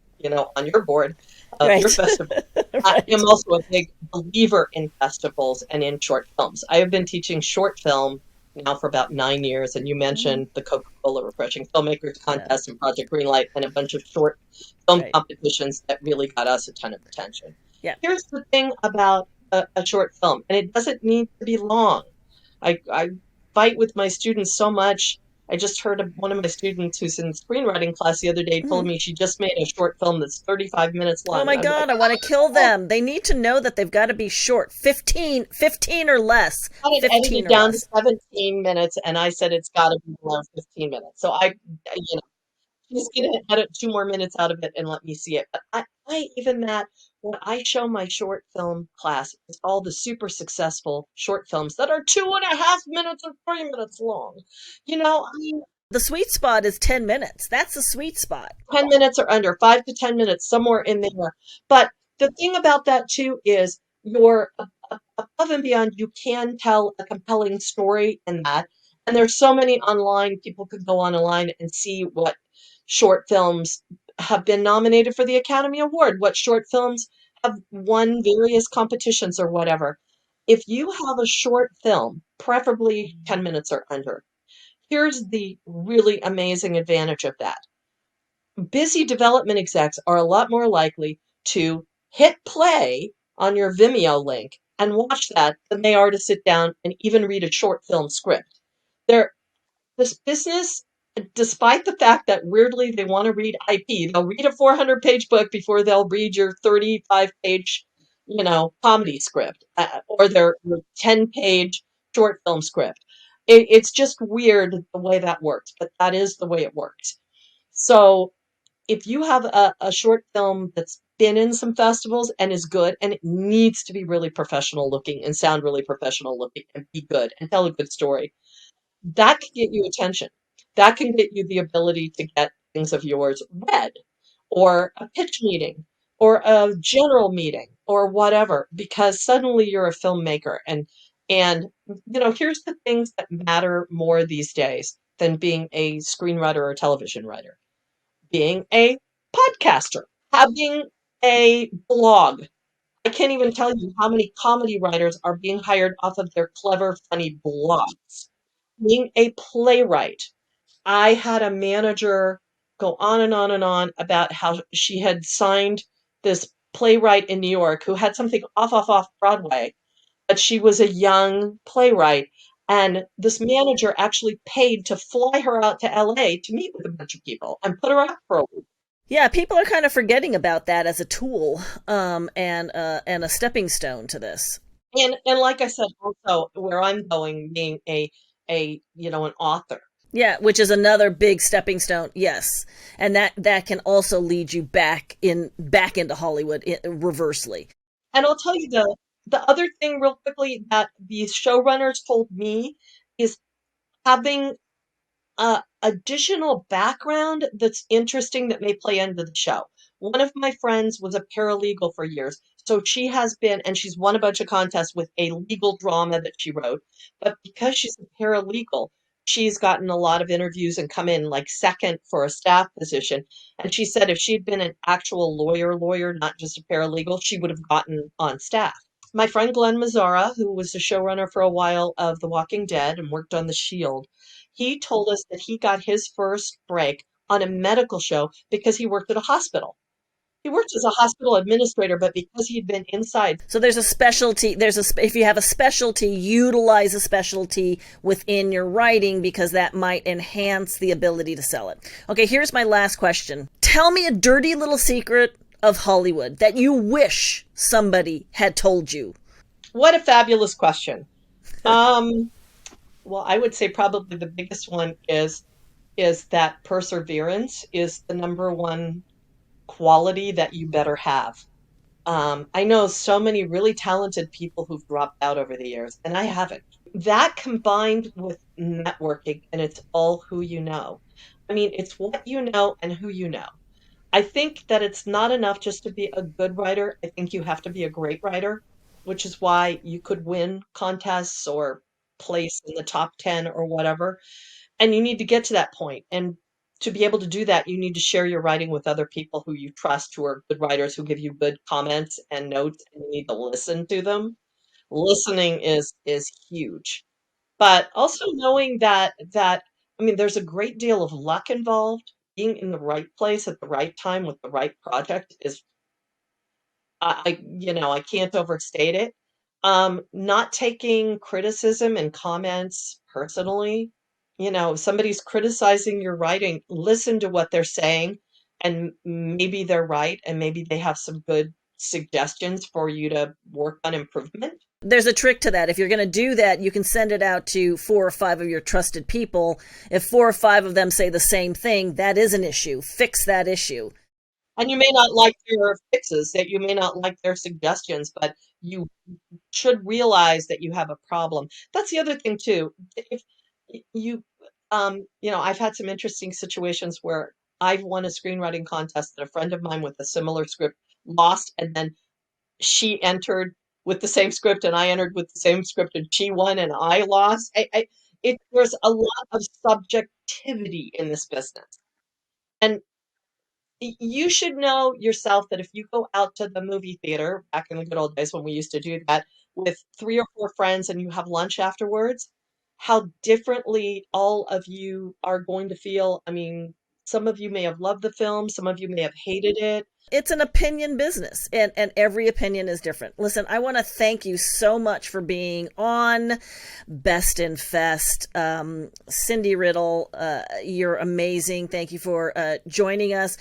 on your board of your Right. festival. I am Right. also a big believer in festivals and in short films. I have been teaching short film now for about 9 years, and you mentioned the Coca-Cola Refreshing Filmmakers Yeah. Contest and Project Greenlight and a bunch of short film Right. competitions that really got us a ton of attention. Yeah. Here's the thing about a short film, and it doesn't need to be long. I fight with my students so much. I just heard of one of my students who's in screenwriting class the other day told Mhm. me she just made a short film that's 35 minutes Oh long. my And I'm like, God, I want to kill them. They need to know that they've got to be short, 15 or less. I got it 15 edited or down to less. 17 minutes, and I said it's got to be below 15 minutes. So you know, she's gonna edit 2 more minutes out of it and let me see it. But I even that when I show my short film class, it's all the super successful short films that are 2.5 minutes and 3 minutes long. I mean, The sweet spot is 10 minutes. That's the sweet spot. 10 minutes or under, 5 to 10 minutes, somewhere in there. But the thing about that too is you're above and beyond, you can tell a compelling story in that. And there's so many online, people could go online and see what short films have been nominated for the Academy Award, what short films have won various competitions or whatever. If you have a short film, preferably 10 minutes or under, here's the really amazing advantage of that. Busy development execs are a lot more likely to hit play on your Vimeo link and watch that than they are to sit down and even read a short film script. They're, this business, despite the fact that weirdly they want to read IP, they'll read a 400-page book before they'll read your 35-page, comedy script or their 10-page short film script. It's just weird the way that works, but that is the way it works. So if you have a short film that's been in some festivals and is good, and it needs to be really professional looking and sound really professional looking and be good and tell a good story, that can get you attention. That can get you the ability to get things of yours read, or a pitch meeting, or a general meeting, or whatever, because suddenly you're a filmmaker. And here's the things that matter more these days than being a screenwriter or television writer: being a podcaster, having a blog. I can't even tell you how many comedy writers are being hired off of their clever, funny blogs. Being a playwright. I had a manager go on and on and on about how she had signed this playwright in New York who had something off Broadway, but she was a young playwright. And this manager actually paid to fly her out to LA to meet with a bunch of people and put her up for a week. Yeah, people are kind of forgetting about that as a tool, and a stepping stone to this. And like I said, also where I'm going, being an author. Yeah, which is another big stepping stone. Yes, and that can also lead you back into Hollywood reversely. And I'll tell you the other thing real quickly that these showrunners told me is having additional background that's interesting that may play into the show. One of my friends was a paralegal for years, so she has been, and she's won a bunch of contests with a legal drama that she wrote. But because she's a paralegal, she's gotten a lot of interviews and come in like second for a staff position. And she said if she'd been an actual lawyer, not just a paralegal, she would have gotten on staff. My friend Glenn Mazzara, who was the showrunner for a while of The Walking Dead and worked on The Shield, he told us that he got his first break on a medical show because he worked at a hospital. He worked as a hospital administrator, but because he'd been inside. So there's a specialty. If you have a specialty, utilize a specialty within your writing because that might enhance the ability to sell it. Okay, here's my last question. Tell me a dirty little secret of Hollywood that you wish somebody had told you. What a fabulous question. Well, I would say probably the biggest one is that perseverance is the number one quality that you better have. I know so many really talented people who've dropped out over the years, and I haven't. That combined with networking, and it's all who you know. I mean, it's what you know and who you know. I think that it's not enough just to be a good writer. I think you have to be a great writer, which is why you could win contests or place in the top 10 or whatever. And you need to get to that point. And to be able to do that, you need to share your writing with other people who you trust, who are good writers, who give you good comments and notes, and you need to listen to them. Listening is huge. But also knowing that I mean, there's a great deal of luck involved. Being in the right place at the right time with the right project is I can't overstate it. Not taking criticism and comments personally. If somebody's criticizing your writing, listen to what they're saying, and maybe they're right, and maybe they have some good suggestions for you to work on improvement. There's a trick to that. If you're going to do that, you can send it out to 4 or 5 of your trusted people. If 4 or 5 of them say the same thing, that is an issue. Fix that issue. And you may not like their fixes, that you may not like their suggestions, but you should realize that you have a problem. That's the other thing too. If you, I've had some interesting situations where I've won a screenwriting contest that a friend of mine with a similar script lost, and then she entered with the same script, and I entered with the same script, and she won, and I lost. There's a lot of subjectivity in this business, and you should know yourself that if you go out to the movie theater, back in the good old days when we used to do that, with 3 or 4 friends and you have lunch afterwards, how differently all of you are going to feel. I mean, some of you may have loved the film, some of you may have hated it. It's an opinion business, and every opinion is different. Listen, I want to thank you so much for being on Best in Fest. Cindy Riddle, you're amazing. Thank you for joining us.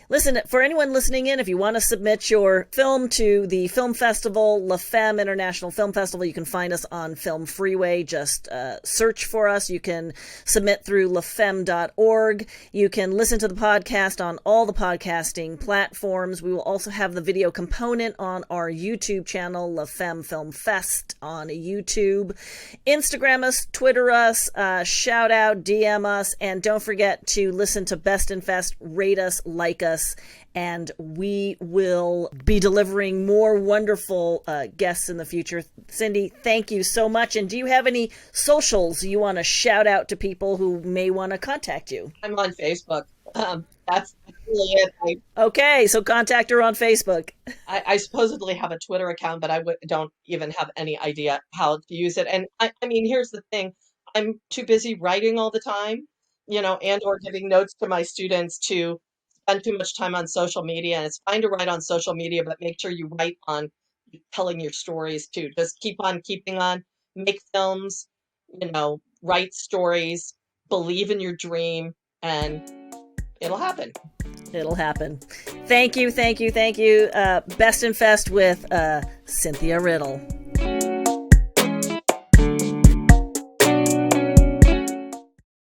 Listen, for anyone listening in, if you want to submit your film to the film festival, La Femme International Film Festival, you can find us on Film Freeway. Just search for us. You can submit through lafemme.org. You can listen to the podcast on all the podcasting platforms. We will also have the video component on our YouTube channel, La Femme Film Fest on YouTube. Instagram us, Twitter us, shout out, DM us, and don't forget to listen to Best in Fest, rate us, like us, and we will be delivering more wonderful guests in the future. Cindy, thank you so much. And do you have any socials you want to shout out to people who may want to contact you? I'm on Facebook. That's really it. Okay, so contact her on Facebook. I supposedly have a Twitter account, but don't even have any idea how to use it. And I mean, here's the thing. I'm too busy writing all the time, and or giving notes to my students to spend too much time on social media. And it's fine to write on social media, but make sure you write on telling your stories too. Just keep on keeping on, make films, write stories, believe in your dream, and it'll happen. It'll happen. Thank you, thank you, thank you. Best in Fest with Cynthia Riddle.